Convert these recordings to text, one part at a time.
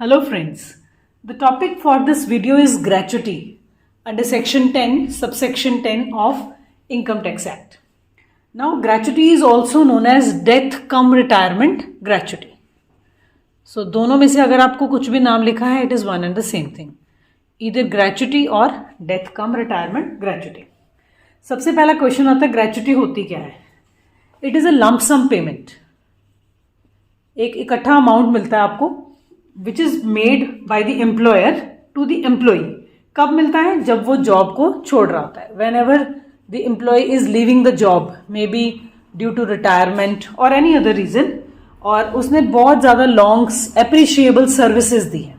Hello friends, the topic for this video is gratuity under section 10 subsection 10 of Income Tax Act. Now gratuity is also known as death cum retirement gratuity. So दोनों में से अगर आपको कुछ भी नाम लिखा है it is one and the same thing, either gratuity और death cum retirement gratuity. सबसे पहला क्वेश्चन आता है gratuity होती क्या है. It is a lump sum payment. एक इकट्ठा अमाउंट मिलता है आपको which is made by the employer to the employee. कब मिलता है? जब वो जॉब को छोड़ रहा होता है. When ever the employee is leaving the job, may be due to retirement और एनी अदर रीजन, और उसने बहुत ज्यादा लॉन्ग एप्रिशिएबल सर्विसेज दी है.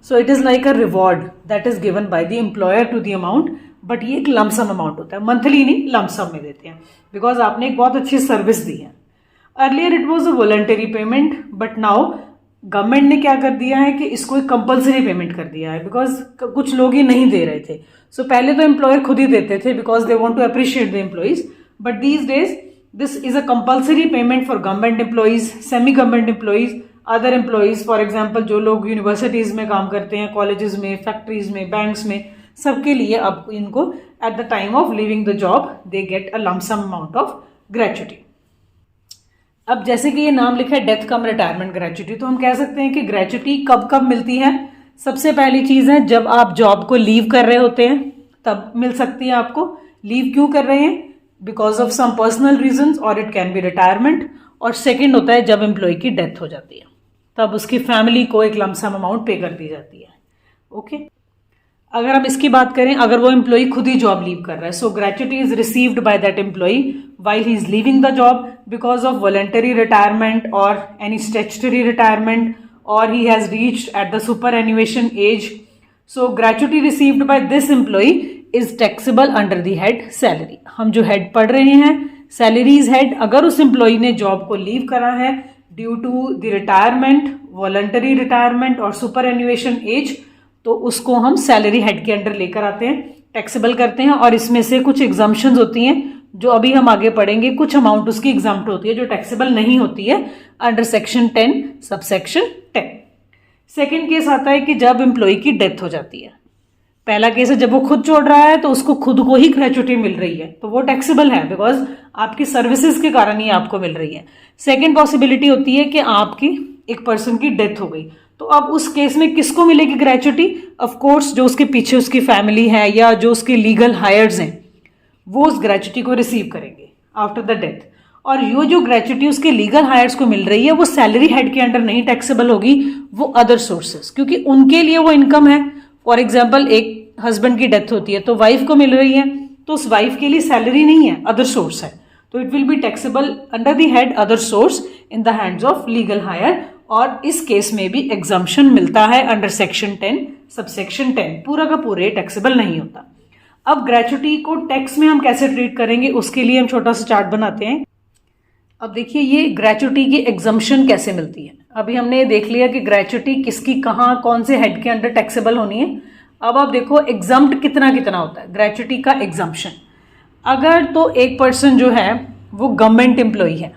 So it is like a reward that is given by the employer to the amount. But ये एक lump sum amount होता है, मंथली नहीं, लमसम में देते हैं बिकॉज आपने एक बहुत अच्छी सर्विस दी है. Earlier it was a voluntary payment, but now government ने क्या कर दिया है कि इसको एक कंपलसरी पेमेंट कर दिया है बिकॉज कुछ लोग ही नहीं दे रहे थे. सो पहले तो एम्प्लॉयर खुद ही देते थे because they want to appreciate the employees, but these days this is a compulsory payment for government employees, semi government employees, other employees. For example जो लोग यूनिवर्सिटीज में काम करते हैं, कॉलेजेस में, फैक्ट्रीज में, बैंक्स में, सबके लिए अब इनको eight the time of living the job they get a lump sum amount of gratuity. अब जैसे कि ये नाम लिखा है डेथ कम रिटायरमेंट ग्रेचुटी, तो हम कह सकते हैं कि ग्रेचुटी कब कब मिलती है. सबसे पहली चीज है जब आप जॉब को लीव कर रहे होते हैं तब मिल सकती है आपको. लीव क्यों कर रहे हैं? Because of some personal reasons और इट कैन बी रिटायरमेंट. और सेकंड होता है जब एम्प्लॉय की डेथ हो जाती है तब उसकी फैमिली को एक लमसम अमाउंट पे कर दी जाती है. ओके अगर हम इसकी बात करें, अगर वो एम्प्लॉय खुद ही जॉब लीव कर रहा है, so gratuity is received by that employee while he is leaving the job because of voluntary retirement or any statutory retirement, or he has reached at the superannuation age. So gratuity received by this employee is taxable under the head salary. हम जो head पढ़ रहे हैं salaries head, अगर उस employee ने job को leave करा है due to the retirement, voluntary retirement और superannuation age, तो उसको हम salary head के अंडर लेकर आते हैं, taxable करते हैं. और इसमें से कुछ exemptions होती हैं जो अभी हम आगे पढ़ेंगे. कुछ अमाउंट उसकी एग्जाम्प्ट होती है जो टैक्सेबल नहीं होती है under section 10 subsection 10. Second case आता है कि जब एम्प्लॉय की डेथ हो जाती है. पहला केस है जब वो खुद छोड़ रहा है तो उसको खुद को ही ग्रेचुटी मिल रही है, तो वो टैक्सेबल है बिकॉज आपकी सर्विसेज के कारण ही आपको मिल रही है. सेकेंड पॉसिबिलिटी होती है कि आपकी एक पर्सन की डेथ हो गई, तो अब उस केस में किसको मिलेगी ग्रेचुटी? ऑफकोर्स जो उसके पीछे उसकी फैमिली है या जो उसके लीगल हायर्स हैं वो उस ग्रेचुटी को रिसीव करेंगे आफ्टर द डेथ. और ये जो ग्रेचुटी उसके लीगल हायर्स को मिल रही है वो सैलरी हेड के अंडर नहीं टैक्सेबल होगी, वो अदर सोर्सेस, क्योंकि उनके लिए वो इनकम है. फॉर एग्जाम्पल एक हस्बैंड की डेथ होती है तो वाइफ को मिल रही है, तो उस वाइफ के लिए सैलरी नहीं है, अदर सोर्स है, तो it will be taxable under the head other source in the hands of legal higher. और इस केस में भी एग्जम्पशन मिलता है अंडर सेक्शन 10 सबसेक्शन 10. पूरा का पूरे टैक्सेबल नहीं होता. अब ग्रेचुटी को टैक्स में हम कैसे ट्रीट करेंगे उसके लिए हम छोटा सा चार्ट बनाते हैं. अब देखिए ये ग्रेचुटी की एग्जम्पशन कैसे मिलती है. अभी हमने देख लिया कि ग्रेचुटी किसकी कहाँ कौन से हेड के अंडर टैक्सेबल होनी है. अब आप देखो एग्जम्प्ट कितना कितना होता है ग्रेचुटी का एग्जम्पशन. अगर तो एक पर्सन जो है वो गवर्नमेंट एम्प्लॉय है,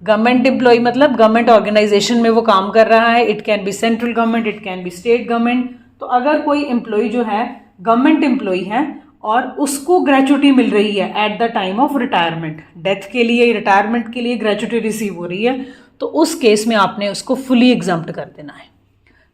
गवर्नमेंट एम्प्लॉय मतलब गवर्नमेंट ऑर्गेनाइजेशन में वो काम कर रहा है, it can B central government, it can B state government. तो अगर कोई एम्प्लॉय जो है गवर्नमेंट एम्प्लॉय है और उसको ग्रेचुटी मिल रही है at the time of retirement, death के लिए, रिटायरमेंट के लिए ग्रेचुटी रिसीव हो रही है, तो उस केस में आपने उसको फुली एग्जम्प्ट कर देना है.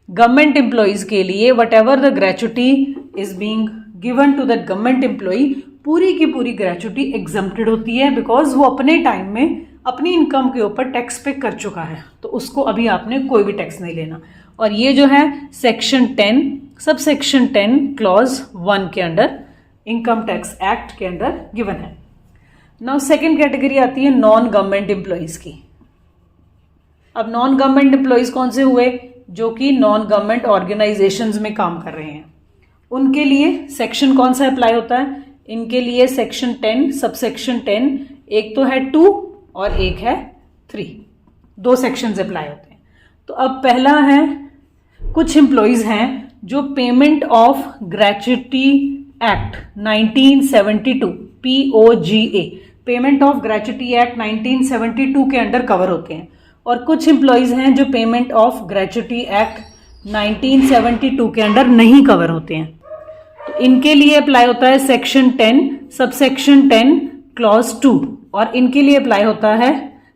गवर्नमेंट एम्प्लॉयज के लिए what ever the gratuity is being given to that government employee, पूरी की पूरी ग्रेचुटी एग्जम्प्टेड होती है बिकॉज वो अपने टाइम में अपनी इनकम के ऊपर टैक्स पे कर चुका है, तो उसको अभी आपने कोई भी टैक्स नहीं लेना. और ये जो है सेक्शन 10 सबसेक्शन 10 क्लॉज 1 के अंडर इनकम टैक्स एक्ट के अंडर गिवन है. नाउ सेकेंड कैटेगरी आती है नॉन गवर्नमेंट एम्प्लॉइज की. अब नॉन गवर्नमेंट एम्प्लॉइज कौन से हुए? जो कि नॉन गवर्नमेंट ऑर्गेनाइजेशंस में काम कर रहे हैं. उनके लिए सेक्शन कौन सा अप्लाई होता है? इनके लिए सेक्शन 10 सबसेक्शन 10, एक तो है 2 और एक है 3, 2 सेक्शंस अप्लाई होते हैं. तो अब पहला है कुछ एम्प्लॉइज हैं जो payment of gratuity act 1972 POGA, payment of gratuity act 1972 के अंडर कवर होते हैं. और कुछ एम्प्लॉयज़ हैं जो पेमेंट ऑफ ग्रेचुटी एक्ट 1972 के अंडर नहीं कवर होते हैं। तो इनके लिए अप्लाई होता है सेक्शन 10 सबसेक्शन 10 क्लॉज 2, और इनके लिए अप्लाई होता है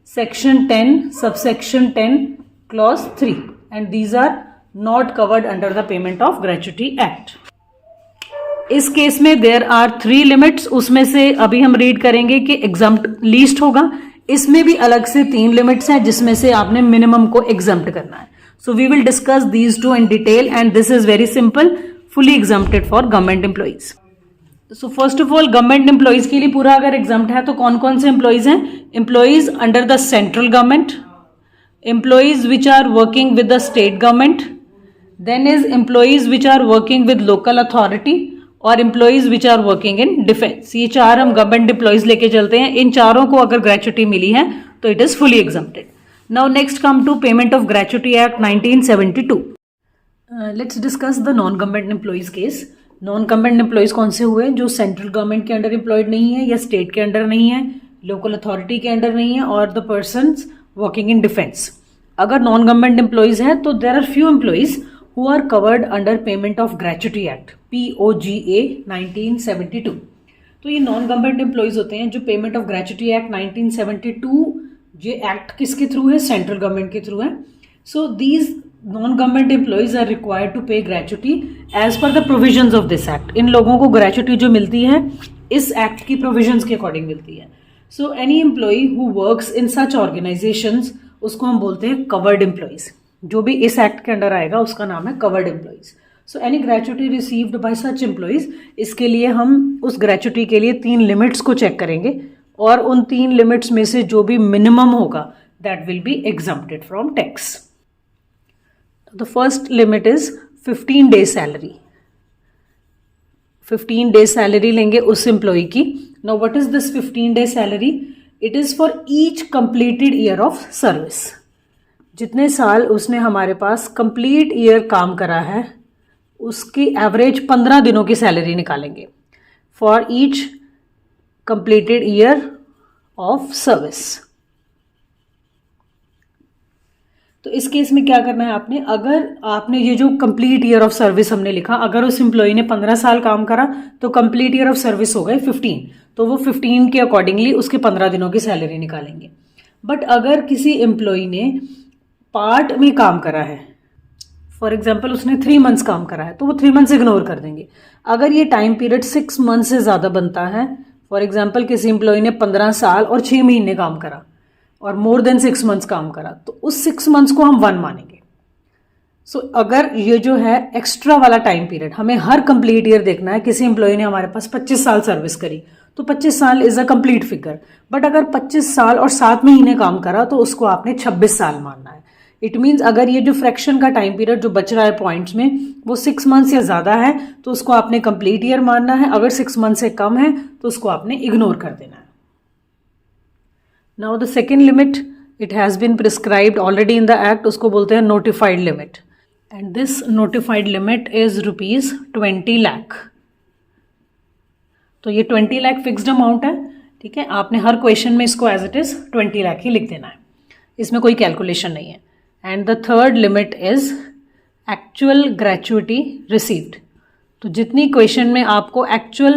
section 10 subsection 10 clause 3, and these are not covered under the payment of gratuity act. इस केस में देयर आर 3 लिमिट्स, उसमें से अभी हम रीड करेंगे कि एग्जम्प्ट लीस्ट होगा। इसमें भी अलग से 3 लिमिट्स हैं जिसमें से आपने मिनिमम को एग्जम्प्ट करना है। So we will discuss these 2 in detail, and this is very simple, fully exempted for government employees. So first of all government employees के लिए पूरा अगर एग्जम्प्ट है तो कौन कौन से एम्प्लॉइज हैं? Employees under the central government, employees which are working with the state government, then is employees which are working with local authority, और employees which are working in defence. ये 4 हम गवर्नमेंट एम्प्लॉइज लेके चलते हैं। इन चारों को अगर ग्रेचुटी मिली है तो it is fully exempted. Now next come to payment of gratuity act 1972। Let's discuss the non government employees case. नॉन गवर्नमेंट एम्प्लॉइज कौन से हुए? जो सेंट्रल गवर्नमेंट के अंडर एम्प्लॉयड नहीं है या स्टेट के अंडर नहीं है, लोकल अथॉरिटी के अंडर नहीं है, और the persons working in defence. अगर नॉन गवर्नमेंट एम्प्लॉइज है तो there are few employees who are covered under payment of gratuity act POGA 1972। तो ये नॉन गवर्नमेंट एम्प्लॉइज होते हैं जो पेमेंट ऑफ ग्रेचुटी एक्ट 1972, ये एक्ट किसके थ्रू है? सेंट्रल गवर्नमेंट के थ्रू है। So these non government employees are required to pay gratuity as per the provisions of this act. इन लोगों को ग्रेचुटी जो मिलती है इस एक्ट की प्रोविजंस के अकॉर्डिंग मिलती है। So any employee who works in such organisations, उसको हम बोलते हैं कवर्ड एम्प्लॉइज। जो भी इस एक्ट के अंडर आएगा उसका नाम है covered employees. So any gratuity received by such employees, इसके लिए हम उस ग्रेचुटी के लिए 3 लिमिट्स को चेक करेंगे, और उन 3 लिमिट्स में से जो भी मिनिमम होगा that will be exempted from tax. The first limit is 15 days salary. 15 days salary लेंगे उस एम्प्लॉय की। Now what is this 15 days salary? It is for each completed year of service. जितने साल उसने हमारे पास कंप्लीट ईयर काम करा है उसकी एवरेज 15 दिनों की सैलरी निकालेंगे for each completed year of service. तो इस केस में क्या करना है आपने? अगर आपने ये जो कंप्लीट ईयर ऑफ सर्विस हमने लिखा, अगर उस एम्प्लॉय ने 15 साल काम करा तो कंप्लीट ईयर ऑफ सर्विस हो गए 15, तो वो 15 के अकॉर्डिंगली उसके 15 दिनों की सैलरी निकालेंगे। बट अगर किसी एम्प्लॉय ने पार्ट में काम करा है, फॉर एग्जाम्पल उसने 3 मंथ्स काम करा है, तो वो 3 मंथ्स इग्नोर कर देंगे। अगर ये टाइम पीरियड 6 मंथ से ज़्यादा बनता है, फॉर एग्जाम्पल किसी एम्प्लॉय ने 15 साल और 6 महीने काम करा और मोर देन 6 मंथ्स काम करा, तो उस 6 मंथ्स को हम 1 मानेंगे। सो अगर ये जो है एक्स्ट्रा वाला टाइम पीरियड, हमें हर कंप्लीट ईयर देखना है। किसी एम्प्लॉय ने हमारे पास 25 साल सर्विस करी तो 25 साल is a complete figure, but अगर 25 साल और 7 महीने काम करा तो उसको आपने 26 साल मानना है। इट मीन्स अगर ये जो फ्रैक्शन का टाइम पीरियड जो बच रहा है पॉइंट्स में वो 6 मंथ या ज़्यादा है तो उसको आपने कंप्लीट ईयर मानना है। अगर 6 मंथ से कम है तो उसको आपने इग्नोर कर देना है। Now the second limit, it has been prescribed already in the act, उसको बोलते हैं notified limit, and this notified limit is ₹20 lakh. तो ये 20 लाख फिक्स्ड अमाउंट है, ठीक है। आपने हर क्वेश्चन में इसको एज इट इज़ 20 लाख ही लिख देना है, इसमें कोई कैलकुलेशन नहीं है। And the third limit is actual gratuity received. तो जितनी क्वेश्चन में आपको एक्चुअल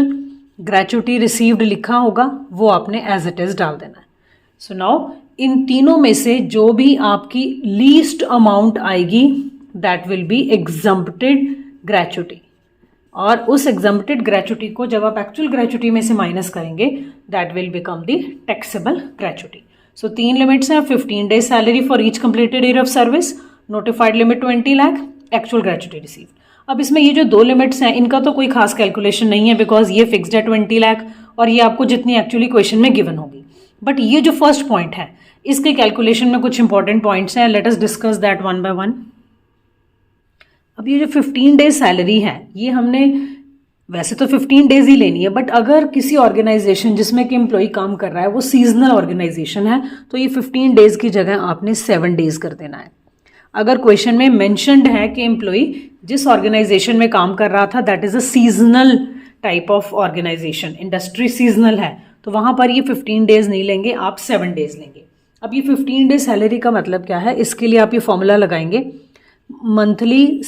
ग्रेचुटी रिसीव्ड लिखा होगा वो आपने एज इट इज़ डाल देना है। सो नाउ इन तीनों में से जो भी आपकी लीस्ट अमाउंट आएगी that will be exempted gratuity, और उस एग्जम्प्टेड ग्रेचुटी को जब आप एक्चुअल ग्रेचुटी में से माइनस करेंगे that will become the taxable gratuity. So 3 limits हैं, 15 days salary for each completed year of service, notified limit 20 lakh, actual gratuity received. अब इसमें ये जो 2 लिमिट्स हैं इनका तो कोई खास कैलकुलेशन नहीं है बिकॉज ये फिक्स्ड है 20 लाख और ये आपको जितनी एक्चुअली क्वेश्चन में गिवन होगी। बट ये जो फर्स्ट पॉइंट है इसके कैलकुलेशन में कुछ इंपॉर्टेंट पॉइंट्स हैं, let us discuss that one by one. अब ये जो 15 डेज सैलरी है ये हमने वैसे तो 15 डेज ही लेनी है, बट अगर किसी ऑर्गेनाइजेशन जिसमें कि एम्प्लॉय काम कर रहा है वो सीजनल ऑर्गेनाइजेशन है तो ये 15 डेज की जगह आपने 7 डेज कर देना है। अगर क्वेश्चन में मेंशन्ड है कि एम्प्लॉय जिस ऑर्गेनाइजेशन में काम कर रहा था that is a seasonal type of organisation, industry seasonal है, तो वहां पर ये 15 डेज नहीं लेंगे, आप 7 डेज लेंगे। अब ये 15 डे सैलरी का मतलब क्या है, इसके लिए आप ये फॉर्मूला लगाएंगे, मंथली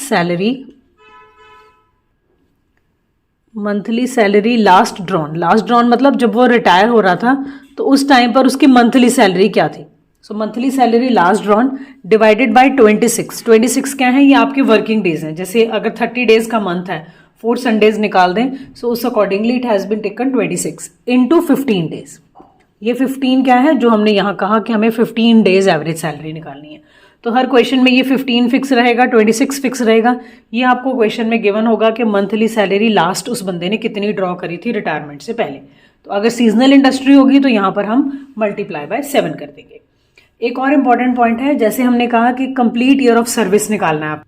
सैलरी लास्ट ड्रॉन मतलब जब वो रिटायर हो रहा था तो उस टाइम पर उसकी मंथली सैलरी क्या थी। सो monthly salary last drawn divided by 26 क्या है, ये आपके वर्किंग डेज हैं। जैसे अगर 30 डेज का मंथ है, 4 संडेज निकाल दें, सो उस accordingly it has been taken 26 into 15 days. ये 15 क्या है, जो हमने यहाँ कहा कि हमें 15 डेज एवरेज सैलरी निकालनी है। तो हर क्वेश्चन में ये 15 फिक्स रहेगा, 26 फिक्स रहेगा। ये आपको क्वेश्चन में गिवन होगा कि मंथली सैलरी लास्ट उस बंदे ने कितनी ड्रॉ करी थी रिटायरमेंट से पहले। तो अगर सीजनल इंडस्ट्री होगी तो यहाँ पर हम मल्टीप्लाई बाय 7 कर देंगे। एक और इम्पॉर्टेंट पॉइंट है, जैसे हमने कहा कि कंप्लीट ईयर ऑफ सर्विस निकालना है आप,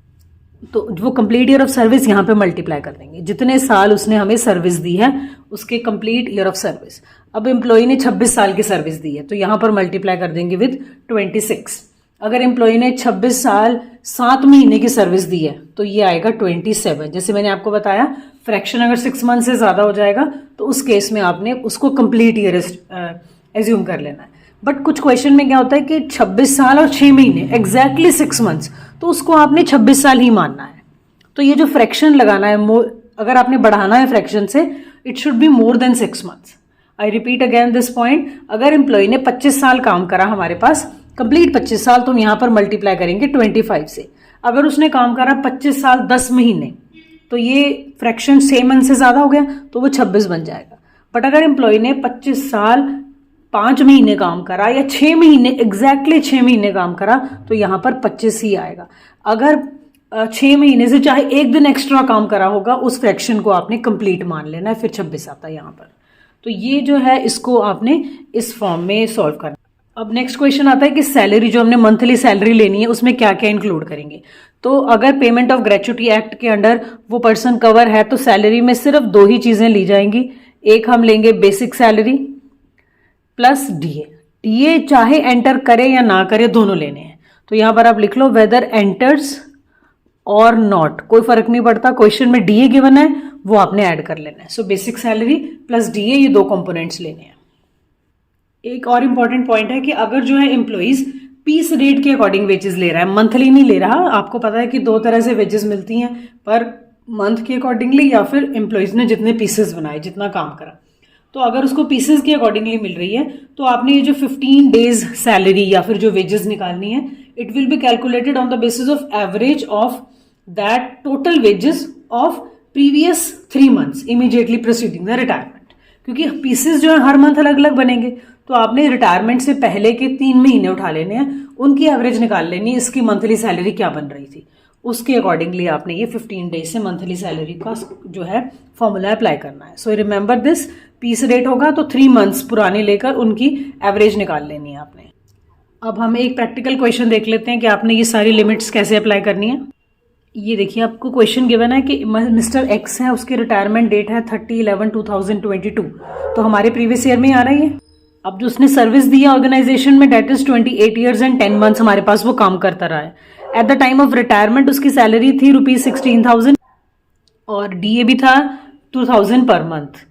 तो वो कंप्लीट ईयर ऑफ सर्विस यहाँ पे मल्टीप्लाई कर देंगे, जितने साल उसने हमें सर्विस दी है उसके कंप्लीट ईयर ऑफ सर्विस। अब एम्प्लॉय ने 26 साल की सर्विस दी है तो यहाँ पर मल्टीप्लाई कर देंगे विद 26। अगर एम्प्लॉय ने 26 साल 7 महीने की सर्विस दी है तो ये आएगा 27। जैसे मैंने आपको बताया, फ्रैक्शन अगर 6 मंथ से ज़्यादा हो जाएगा तो उस केस में आपने उसको कंप्लीट ईयर एज्यूम कर लेना है। बट कुछ क्वेश्चन में क्या होता है कि 26 साल और 6 महीने एग्जैक्टली 6 मंथ्स, तो उसको आपने 26 साल ही मानना है। तो ये जो फ्रैक्शन लगाना है, अगर आपने बढ़ाना है फ्रैक्शन से, it should be more than 6 months. I repeat again this point, अगर एम्प्लॉय ने 25 साल काम करा हमारे पास, कंप्लीट 25 साल, तो हम यहाँ पर मल्टीप्लाई करेंगे 25 से। अगर उसने काम करा 25 साल 10 महीने, तो ये फ्रैक्शन 6 मंथ से ज़्यादा हो गया तो वो 26 बन जाएगा। बट अगर एम्प्लॉय ने 25 साल 5 महीने काम करा या 6 महीने, एग्जैक्टली 6 महीने काम करा, तो यहाँ पर 25 ही आएगा। अगर 6 महीने से चाहे एक दिन एक्स्ट्रा काम करा होगा, उस फ्रैक्शन को आपने कंप्लीट मान लेना है, फिर 26 आता है यहाँ पर। तो ये जो है इसको आपने इस फॉर्म में सॉल्व करना। अब नेक्स्ट क्वेश्चन आता है कि सैलरी, जो हमने मंथली सैलरी लेनी है उसमें क्या क्या इंक्लूड करेंगे। तो अगर पेमेंट ऑफ ग्रेच्युटी एक्ट के अंडर वो पर्सन कवर है तो सैलरी में सिर्फ 2 ही चीजें ली जाएंगी। एक हम लेंगे basic salary plus DA. DA चाहे एंटर करे या ना करे, दोनों लेने हैं। तो यहां पर आप लिख लो वेदर एंटर्स और नॉट, कोई फर्क नहीं पड़ता, क्वेश्चन में डीए गिवन है वो आपने ऐड कर लेना है। So basic salary plus DA, ये 2 कंपोनेंट्स लेने हैं। एक और इंपॉर्टेंट पॉइंट है कि अगर जो है एम्प्लॉइज पीस रेट के अकॉर्डिंग वेजेस ले रहा है, मंथली नहीं ले रहा। आपको पता है कि 2 तरह से वेजेस मिलती हैं, पर मंथ के अकॉर्डिंगली या फिर एम्प्लॉइज ने जितने पीसेस बनाए, जितना काम करा। तो अगर उसको पीसेस के अकॉर्डिंगली मिल रही है तो आपने ये जो 15 डेज सैलरी या फिर जो वेजेस निकालनी है, it will be calculated on the basis of average of that total wages of previous 3 months immediately proceeding the retirement. क्योंकि पीसेस जो है हर मंथ अलग अलग बनेंगे, तो आपने रिटायरमेंट से पहले के 3 महीने उठा लेने हैं, उनकी एवरेज निकाल लेनी है, इसकी मंथली सैलरी क्या बन रही थी, उसके अकॉर्डिंगली आपने ये 15 डेज से मंथली सैलरी का जो है फॉर्मूला अप्लाई करना है। So remember this, piece rate होगा तो 3 मंथ्स पुराने लेकर उनकी एवरेज निकाल लेनी है आपने। अब हम एक प्रैक्टिकल क्वेश्चन देख लेते हैं कि आपने ये सारी लिमिट्स कैसे अप्लाई करनी है। ये देखिए, आपको क्वेश्चन गिवन है कि मिस्टर एक्स है, उसकी रिटायरमेंट डेट है 30/11/2022, तो हमारे प्रीवियस ईयर में आ रही है। अब जो उसने सर्विस दी है ऑर्गेनाइजेशन में, that is 28 years and 10 months हमारे पास वो काम करता रहा है। At the time of retirement उसकी सैलरी थी ₹16,000 और डीए भी था 2,000 पर मंथ,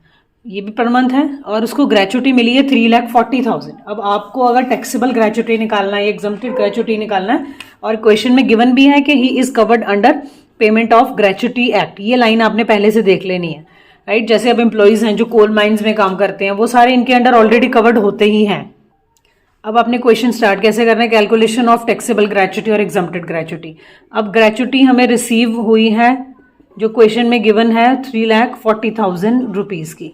ये भी पर मंथ है, और उसको ग्रेच्युटी मिली है 3,40,000। अब आपको अगर टैक्सेबल ग्रेच्युटी निकालना है, एग्जम्प्टेड ग्रेच्युटी निकालना है, और क्वेश्चन में गिवन भी है कि he is covered under payment of gratuity act, ये लाइन आपने पहले से देख लेनी है, राइट। जैसे अब एम्प्लॉइज हैं जो कोल माइंस में काम करते हैं, वो सारे इनके अंडर ऑलरेडी कवर्ड होते ही हैं। अब आपने क्वेश्चन स्टार्ट कैसे करना है, कैलकुलेशन ऑफ टैक्सेबल ग्रेच्युटी और एग्जम्प्टेड ग्रेच्युटी। अब ग्रेच्युटी हमें रिसीव हुई है, जो क्वेश्चन में गिवन है 3,40,000 रुपीज की।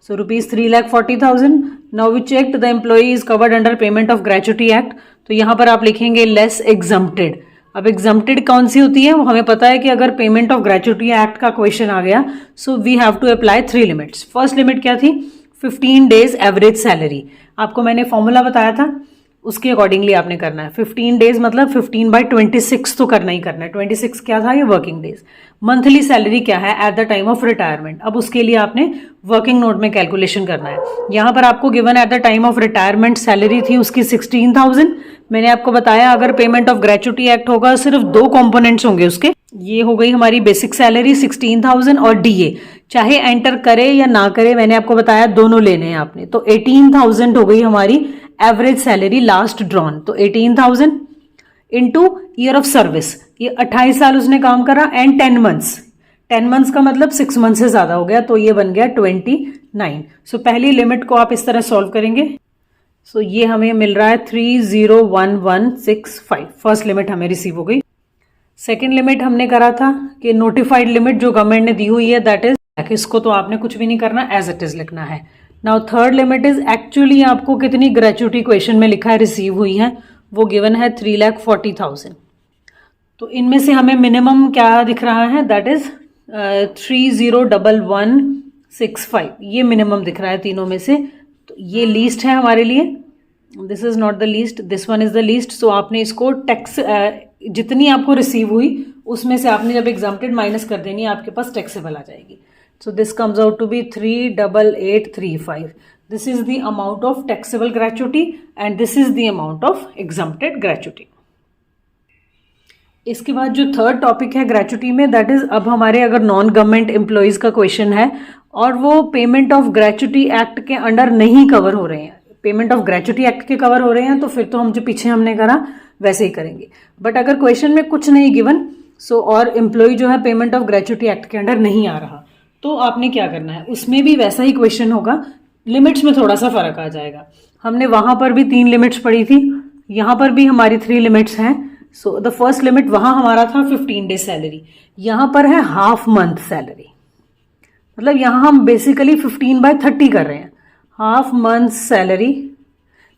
So rupees 3,40,000. Now we checked the employee is covered under payment of gratuity act. तो यहाँ पर आप लिखेंगे less exempted. अब exempted कौन सी होती है, वो हमें पता है कि अगर payment of gratuity act का क्वेश्चन आ गया, so we have to apply 3 limits. First limit क्या थी, 15 days average salary. आपको मैंने फॉर्मूला बताया था, उसके अकॉर्डिंगली आपने करना है। 15 डेज मतलब 15/26 तो करना ही करना है। 26 क्या था, ये वर्किंग डेज। मंथली सैलरी क्या है at the time of retirement, अब उसके लिए आपने वर्किंग नोट में कैलकुलेशन करना है। यहाँ पर आपको given at the time of retirement salary थी उसकी 16,000। मैंने आपको बताया अगर पेमेंट ऑफ ग्रेच्युटी एक्ट होगा सिर्फ 2 कंपोनेंट्स होंगे उसके, ये हो गई हमारी बेसिक सैलरी 16,000 और डीए, चाहे एंटर करे या ना करे, मैंने आपको बताया दोनों लेने हैं आपने, तो 18,000 हो गई हमारी एवरेज सैलरी लास्ट ड्रॉन, तो 18,000 इंटू ईयर ऑफ सर्विस, ये 28 साल उसने काम करा एंड 10 मंथ्स, 10 मंथ्स का मतलब 6 मंथ से ज्यादा हो गया, तो ये बन गया 29। सो पहली लिमिट को आप इस तरह सॉल्व करेंगे। सो ये हमें मिल रहा है 301165, फर्स्ट लिमिट हमें रिसीव हो गई। सेकेंड लिमिट हमने करा था कि नोटिफाइड लिमिट जो गवर्नमेंट ने दी हुई है दैट इज, इसको तो आपने कुछ भी नहीं करना, एज इट इज लिखना है। Now third limit is actually आपको कितनी ग्रेचुटी क्वेश्चन में लिखा है रिसीव हुई है, वो गिवन है 3,40,000। तो इनमें से हमें मिनिमम क्या दिख रहा है, दैट इज 301165, ये मिनिमम दिख रहा है तीनों में से। तो ये लीस्ट है हमारे लिए, this is not the least, this one is the least. So आपने इसको टैक्स जितनी आपको रिसीव हुई उसमें से आपने जब एग्जाम्प्टेड माइनस कर देनी है, आपके पास टैक्सेबल आ जाएगी। So this comes out to be 38835। This is the amount of taxable gratuity and this is the amount of exempted gratuity. इसके बाद जो थर्ड टॉपिक है ग्रेचुटी में, दैट इज अब हमारे अगर नॉन गवर्नमेंट एम्प्लॉयज का क्वेश्चन है और वो पेमेंट ऑफ ग्रेचुटी एक्ट के अंडर नहीं कवर हो रहे हैं, पेमेंट ऑफ ग्रेचुटी एक्ट के कवर हो रहे हैं, तो फिर तो हम जो पीछे हमने करा वैसे ही करेंगे। बट अगर क्वेश्चन में कुछ नहीं गिवन और एम्प्लॉय जो है पेमेंट ऑफ ग्रेचुटी एक्ट के अंडर नहीं आ रहा, तो आपने क्या करना है, उसमें भी वैसा ही क्वेश्चन होगा, लिमिट्स में थोड़ा सा फर्क आ जाएगा। हमने वहां पर भी 3 लिमिट्स पढ़ी थी, यहां पर भी हमारी 3 लिमिट्स हैं। सो द फर्स्ट लिमिट वहां हमारा था 15 डेज सैलरी, यहां पर है हाफ मंथ सैलरी, मतलब यहां हम बेसिकली 15/30 कर रहे हैं। हाफ मंथ सैलरी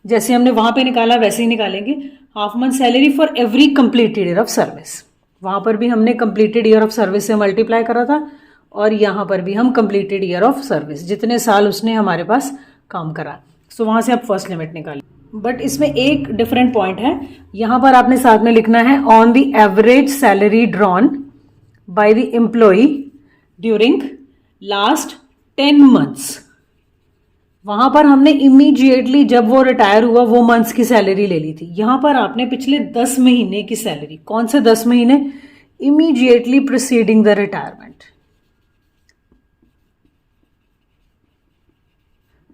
जैसे हमने वहां पे निकाला वैसे ही निकालेंगे, half month salary for every completed year of service. वहां पर भी हमने कंप्लीटेड ईयर ऑफ सर्विस से मल्टीप्लाई करा था और यहां पर भी हम कंप्लीटेड ईयर ऑफ सर्विस, जितने साल उसने हमारे पास काम करा। सो वहां से आप फर्स्ट लिमिट निकालें। बट इसमें एक डिफरेंट पॉइंट है, यहां पर आपने साथ में लिखना है on the average salary drawn by the employee during last 10 months. वहां पर हमने इमीडिएटली जब वो रिटायर हुआ वो मंथ्स की सैलरी ले ली थी, यहां पर आपने पिछले 10 महीने की सैलरी, कौन से 10 महीने, immediately preceding the retirement,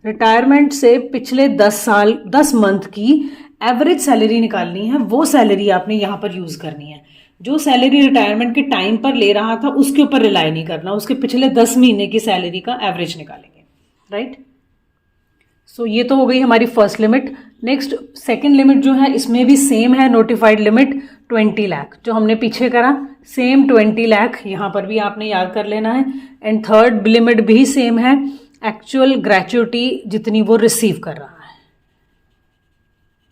retirement से पिछले 10 मंथ की एवरेज सैलरी निकालनी है, वो सैलरी आपने यहां पर यूज करनी है। जो सैलरी रिटायरमेंट के टाइम पर ले रहा था उसके ऊपर रिलाई नहीं करना, उसके पिछले 10 महीने की सैलरी का एवरेज निकालेंगे, राइट। सो ये तो हो गई हमारी first limit. Next second limit जो है इसमें भी सेम है, नोटिफाइड लिमिट 20 लाख जो हमने पीछे करा, सेम 20 लाख यहां पर भी आपने याद कर लेना है। एंड थर्ड लिमिट भी सेम है, एक्चुअल ग्रेचुटी जितनी वो रिसीव कर रहा है।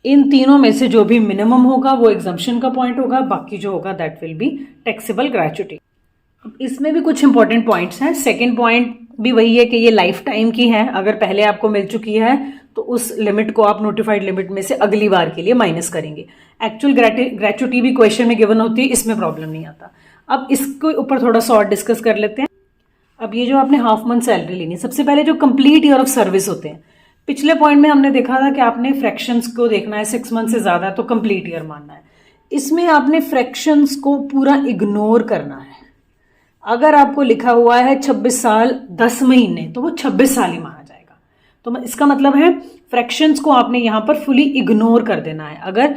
इन तीनों में से जो भी मिनिमम होगा वो एग्जम्पशन का पॉइंट होगा, बाकी जो होगा that will be taxable gratuity. अब इसमें भी कुछ इंपॉर्टेंट पॉइंट्स हैं। सेकंड पॉइंट भी वही है कि ये लाइफ टाइम की है, अगर पहले आपको मिल चुकी है तो उस लिमिट को आप नोटिफाइड लिमिट में से अगली बार के लिए माइनस करेंगे। एक्चुअल ग्रेचुटी भी क्वेश्चन में गिवन होती है, इसमें प्रॉब्लम नहीं आता। अब इसके ऊपर थोड़ा सा और डिस्कस कर लेते हैं। अब ये जो आपने हाफ मंथ सैलरी लेनी है, सबसे पहले जो कंप्लीट ईयर ऑफ सर्विस होते हैं, पिछले पॉइंट में हमने देखा था कि आपने फ्रैक्शंस को देखना है, 6 मंथ से ज्यादा तो कंप्लीट ईयर मानना है। इसमें आपने फ्रैक्शंस को पूरा इग्नोर करना है। अगर आपको लिखा हुआ है 26 साल 10 महीने तो वो 26 साल ही माना जाएगा। तो इसका मतलब है फ्रैक्शंस को आपने यहां पर फुली इग्नोर कर देना है। अगर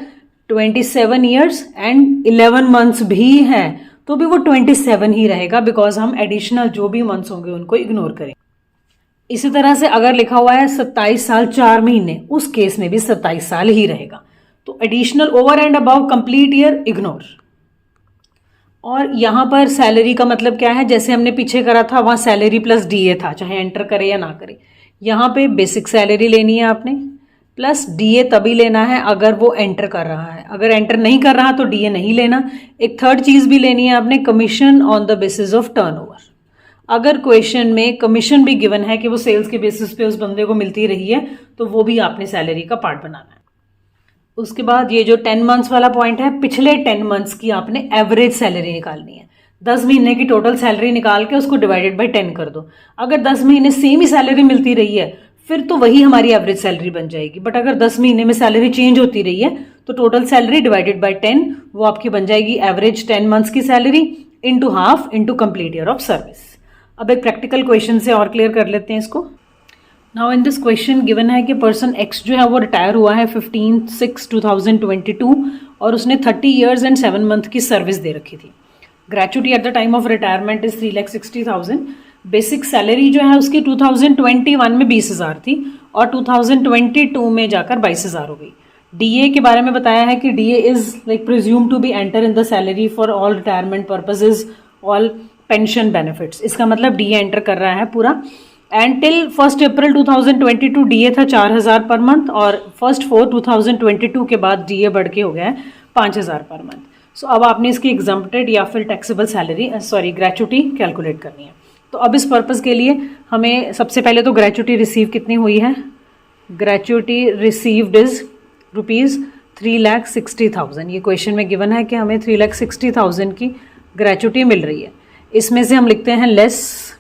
27 ईयर्स एंड 11 मंथ्स भी हैं तो भी वो 27 ही रहेगा, बिकॉज हम एडिशनल जो भी मंथ्स होंगे उनको इग्नोर करें। इसी तरह से अगर लिखा हुआ है 27 साल 4 महीने, उस केस में भी 27 साल ही रहेगा। तो additional over and above complete year ignore. और यहां पर सैलरी का मतलब क्या है, जैसे हमने पीछे करा था वहां सैलरी प्लस डीए था, चाहे एंटर करे या ना करे। यहां पे बेसिक सैलरी लेनी है आपने, प्लस डीए तभी लेना है अगर वो एंटर कर रहा है, अगर एंटर नहीं कर रहा तो डीए नहीं लेना। एक थर्ड चीज भी लेनी है आपने, commission on the basis of turnover. अगर क्वेश्चन में कमीशन भी गिवन है कि वो सेल्स के बेसिस पे उस बंदे को मिलती रही है तो वो भी आपने सैलरी का पार्ट बनाना है। उसके बाद ये जो 10 मंथ्स वाला पॉइंट है, पिछले 10 मंथ्स की आपने एवरेज सैलरी निकालनी है। 10 महीने की टोटल सैलरी निकाल के उसको डिवाइडेड बाय 10 कर दो। अगर 10 महीने सेम ही सैलरी मिलती रही है फिर तो वही हमारी एवरेज सैलरी बन जाएगी। बट अगर 10 महीने में सैलरी चेंज होती रही है तो टोटल सैलरी डिवाइडेड बाय 10 वो आपकी बन जाएगी एवरेज 10 मंथ्स की salary into half into complete year of service. अब एक प्रैक्टिकल क्वेश्चन से और क्लियर कर लेते हैं इसको। Now in this question given है कि पर्सन एक्स जो है वो रिटायर हुआ है 15/6/2022 और उसने 30 ईयर्स एंड 7 मंथ की सर्विस दे रखी थी. Gratuity eight the time of retirement is 3,60,000. Basic salary जो है उसकी 2021 में 20,000 थी और 2022 में जाकर 22,000 हो गई. डीए के बारे में बताया है कि DA is like presumed to be entered in the salary for all retirement purposes, all pension benefits. इसका मतलब डीए एंटर कर रहा है पूरा. एंड टिल 1 अप्रैल 2022 डीए था 4,000 पर मंथ और 1/4/2022 के बाद डीए बढ़ के हो गया है 5,000 पर मंथ. सो अब आपने इसकी एग्जम्प्टेड या फिर टैक्सेबल सैलरी ग्रेचुटी कैलकुलेट करनी है. तो अब इस पर्पज़ के लिए हमें सबसे पहले तो ग्रेचुटी रिसीव कितनी हुई है. Gratuity received is ₹3,60,000. ये क्वेश्चन में गिवन है कि हमें 3,60,000 की ग्रेचुटी मिल रही है. इसमें से हम लिखते हैं लेस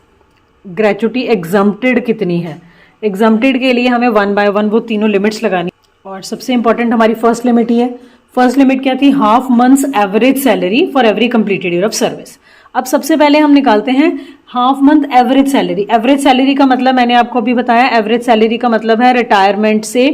ग्रेचुटी एग्जम्प्टेड कितनी है. एग्जम्प्टेड के लिए हमें 1 by 1 वो तीनों लिमिट्स लगानी और सबसे इंपॉर्टेंट हमारी फर्स्ट लिमिट ही है. फर्स्ट लिमिट क्या थी, half months average salary for every completed year of service. अब सबसे पहले हम निकालते हैं half month average salary. Average salary का मतलब मैंने आपको अभी बताया, एवरेज सैलरी का मतलब है रिटायरमेंट से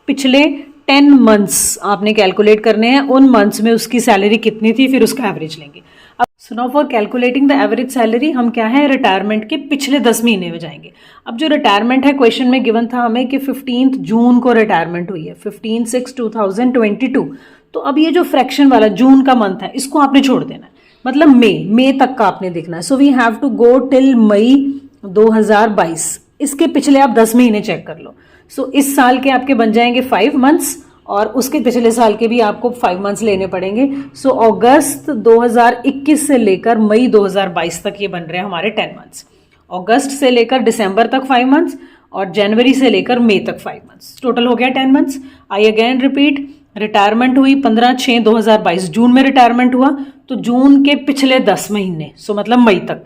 पिछले 10 मंथ्स आपने कैलकुलेट करने हैं. उन मंथ्स में उसकी सैलरी कितनी थी फिर उसका एवरेज लेंगे. अब so now for calculating the average salary हम क्या है, रिटायरमेंट के पिछले 10 महीने में जाएंगे. अब जो रिटायरमेंट है क्वेश्चन में गिवन था हमें कि 15 जून को रिटायरमेंट हुई है, 15/6/2022. तो अब ये जो फ्रैक्शन वाला जून का मंथ है इसको आपने छोड़ देना है, मतलब मई तक का आपने देखना है. So we have to go till May 2022. इसके पिछले आप 10 महीने चेक कर लो. सो इस साल के आपके बन जाएंगे 5 मंथ्स और उसके पिछले साल के भी आपको 5 मंथ्स लेने पड़ेंगे. सो अगस्त 2021 से लेकर मई 2022 तक ये बन रहे हैं हमारे 10 मंथ्स. अगस्त से लेकर दिसंबर तक 5 मंथ्स और जनवरी से लेकर मई तक 5 मंथ्स. टोटल हो गया 10 months. I again repeat, retirement हुई 15/6/2022, जून में रिटायरमेंट हुआ तो जून के पिछले 10 महीने, सो मतलब मई तक,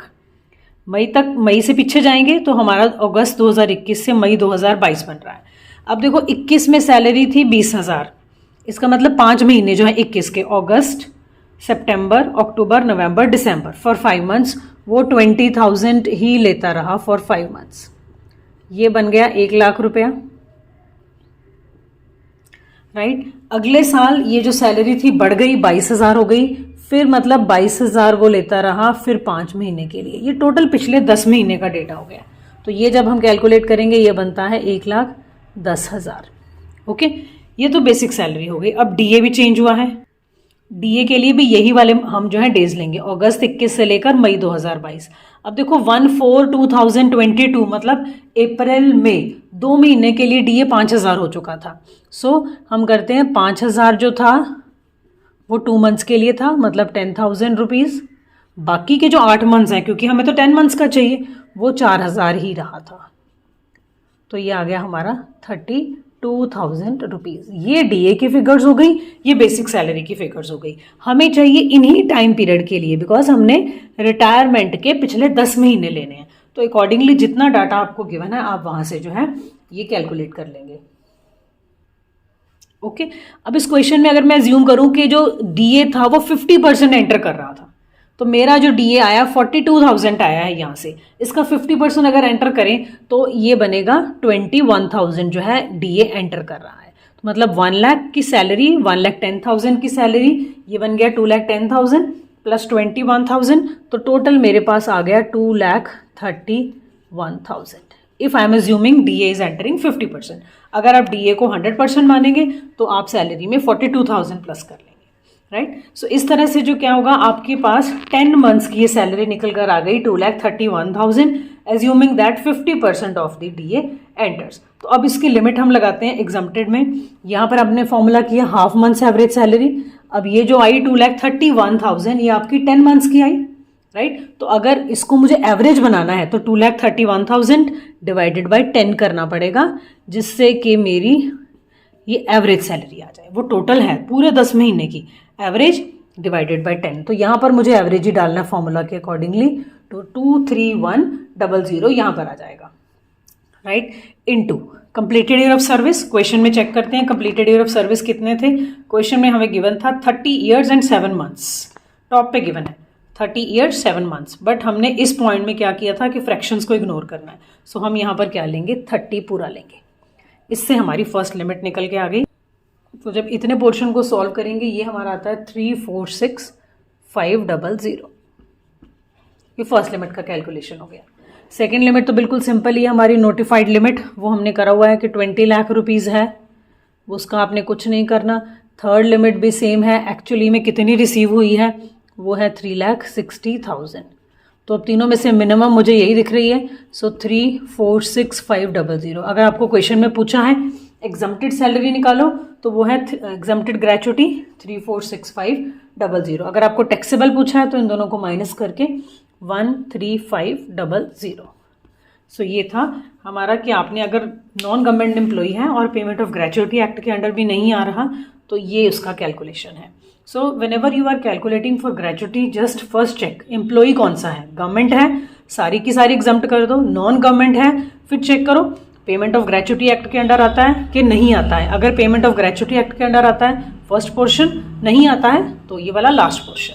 मई से पीछे जाएंगे तो हमारा अगस्त 2021 से मई 2022 बन रहा है. अब देखो 21 में सैलरी थी 20,000, इसका मतलब 5 महीने जो है 21 के, अगस्त, सितंबर, अक्टूबर, नवंबर, दिसंबर, फॉर 5 मंथ्स वो 20,000 ही लेता रहा फॉर 5 मंथ्स. ये बन गया 1,00,000 रुपया. राइट. अगले साल ये जो सैलरी थी बढ़ गई 22,000 हो गई, फिर मतलब 22,000 वो लेता रहा फिर 5 महीने के लिए. ये टोटल पिछले 10 महीने का डेटा हो गया. तो ये जब हम कैलकुलेट करेंगे ये बनता है 1,10,000. ओके, ये तो बेसिक सैलरी हो गई. अब डीए भी चेंज हुआ है. डीए के लिए भी यही वाले हम जो है डेज लेंगे, अगस्त 21 से लेकर मई 2022. अब देखो 1/4/2022 मतलब अप्रैल में 2 महीने के लिए डीए 5,000 हो चुका था. सो हम करते हैं 5,000 जो था वो 2 मंथ्स के लिए था, मतलब 10,000 रुपीज़. बाकी के जो 8 मंथ्स हैं, क्योंकि हमें तो 10 मंथ्स का चाहिए, वो 4,000 ही रहा था. तो ये आ गया हमारा 32,000 रुपीज़. ये डीए की फिगर्स हो गई, ये बेसिक सैलरी की फिगर्स हो गई. हमें चाहिए इन्हीं टाइम पीरियड के लिए, बिकॉज हमने रिटायरमेंट के पिछले 10 महीने लेने हैं. तो अकॉर्डिंगली जितना डाटा आपको गिवन है आप वहां से जो है ये कैलकुलेट कर लेंगे. ओके. अब इस क्वेश्चन में अगर मैं अज्यूम करूं कि जो डीए था वो 50% एंटर कर रहा था, तो मेरा जो डीए आया 42,000 आया है यहाँ से. इसका 50% अगर एंटर करें तो ये बनेगा 21,000 जो है डीए एंटर कर रहा है. तो मतलब 1,00,000 की सैलरी, 1,10,000 की सैलरी, ये बन गया 2,10,000 प्लस 21,000. तो टोटल मेरे पास आ गया 2,31,000. If I am assuming DA is entering 50%. अगर आप डीए को 100% मानेंगे तो आप सैलरी में 42,000 प्लस कर लेंगे. राइट. सो इस तरह से जो क्या होगा, आपके पास 10 मंथ्स की ये सैलरी निकल कर आ गई 2,31,000, assuming that 50% of the DA enters. तो अब इसकी लिमिट हम लगाते हैं एग्जम्प्टेड में. यहाँ पर आपने फॉर्मूला किया हाफ मंथ्स एवरेज सैलरी. अब ये जो आई 2,31,000 ये आपकी 10 मंथ्स की आई. राइट. तो अगर इसको मुझे एवरेज बनाना है तो 2,31,000 डिवाइडेड बाय 10 करना पड़ेगा, जिससे कि मेरी ये एवरेज सैलरी आ जाए. वो टोटल है पूरे 10 महीने की, एवरेज डिवाइडेड बाय 10. तो यहाँ पर मुझे एवरेज ही डालना है फॉर्मूला के अकॉर्डिंगली. तो 231,000 यहाँ पर आ जाएगा. Right. Into completed year of service. Question में चेक करते हैं कंप्लीटेड ईयर ऑफ सर्विस कितने थे. क्वेश्चन में हमें गिवन था 30 ईयर्स एंड 7 मंथ्स. टॉप पे गिवन है 30 ईयर्स 7 मंथ्स, बट हमने इस पॉइंट में क्या किया था कि फ्रैक्शंस को इग्नोर करना है, सो हम यहाँ पर क्या लेंगे 30 पूरा लेंगे। इससे हमारी फर्स्ट लिमिट निकल के आ गई। तो जब इतने पोर्शन को सॉल्व करेंगे ये हमारा आता है 346,500। ये फर्स्ट लिमिट का कैलकुलेशन हो गया। सेकेंड लिमिट तो बिल्कुल सिंपल ही है, हमारी नोटिफाइड लिमिट वो हमने करा हुआ है कि 20 लाख रुपीज़ है, उसका आपने कुछ नहीं करना। थर्ड लिमिट भी सेम है, एक्चुअली में कितनी रिसीव हुई है वो है 3,60,000। तो अब तीनों में से मिनिमम मुझे यही दिख रही है, सो 346,500। अगर आपको क्वेश्चन में पूछा है एग्जम्प्टेड सैलरी निकालो तो वो है एग्जम्प्टेड ग्रेचुटी 346,500। अगर आपको टैक्सेबल पूछा है तो इन दोनों को माइनस करके 135,000। सो ये था हमारा कि आपने अगर नॉन गवर्नमेंट एम्प्लॉई है और पेमेंट ऑफ ग्रेचुटी एक्ट के अंडर भी नहीं आ रहा तो ये उसका कैलकुलेशन है। So whenever you are calculating for gratuity just first check employee कौन सा है, गवर्नमेंट है सारी की सारी एग्जम्प्ट कर दो, नॉन गवर्नमेंट है फिर चेक करो पेमेंट ऑफ ग्रेचुटी एक्ट के अंडर आता है कि नहीं आता है। अगर पेमेंट ऑफ ग्रेचुटी एक्ट के अंडर आता है फर्स्ट पोर्शन, नहीं आता है तो ये वाला last portion.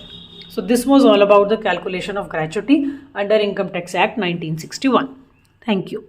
So this was all about the calculation of gratuity under income tax act 1961। Thank you.